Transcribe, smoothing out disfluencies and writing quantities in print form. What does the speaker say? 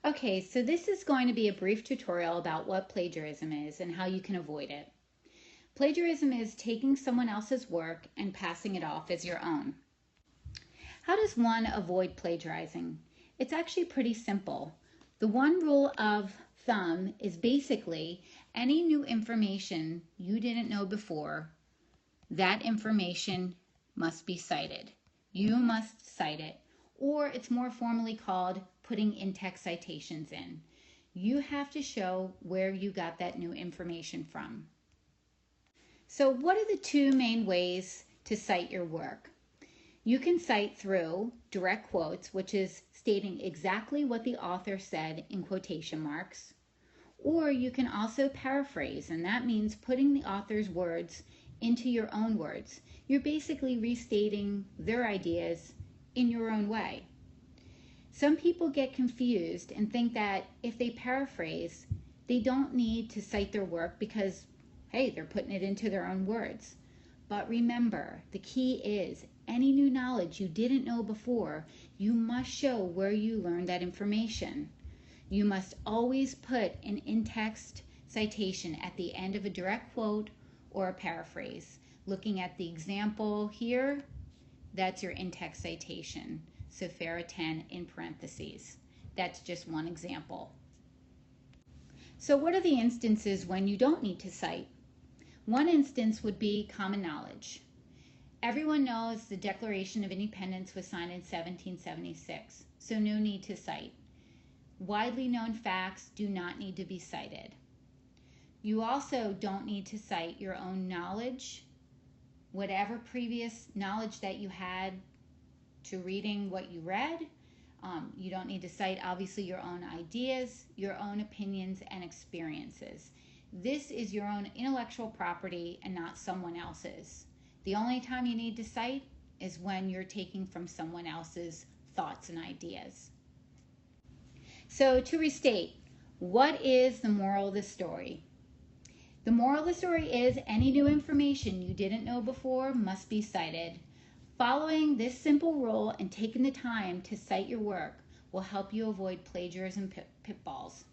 Okay, so this is going to be a brief tutorial about what plagiarism is and how you can avoid it. Plagiarism is taking someone else's work and passing it off as your own. How does one avoid plagiarizing? It's actually pretty simple. The one rule of thumb is basically any new information you didn't know before, that information must be cited. You must cite it, or it's more formally called putting in-text citations in. You have to show where you got that new information from. So what are the two main ways to cite your work? You can cite through direct quotes, which is stating exactly what the author said in quotation marks, or you can also paraphrase, and that means putting the author's words into your own words. You're basically restating their ideas in your own way. Some people get confused and think that if they paraphrase, they don't need to cite their work because, hey, they're putting it into their own words. But remember, the key is any new knowledge you didn't know before, you must show where you learned that information. You must always put an in-text citation at the end of a direct quote or a paraphrase. Looking at the example here, that's your in-text citation. Safara 10 in parentheses. That's just one example. So what are the instances when you don't need to cite? One instance would be common knowledge. Everyone knows the Declaration of Independence was signed in 1776, so no need to cite. Widely known facts do not need to be cited. You also don't need to cite your own knowledge, whatever previous knowledge that you had to reading what you read. You don't need to cite, obviously, your own ideas, your own opinions, and experiences. This is your own intellectual property and not someone else's. The only time you need to cite is when you're taking from someone else's thoughts and ideas. So to restate, what is the moral of the story? The moral of the story is any new information you didn't know before must be cited. Following this simple rule and taking the time to cite your work will help you avoid plagiarism pitfalls.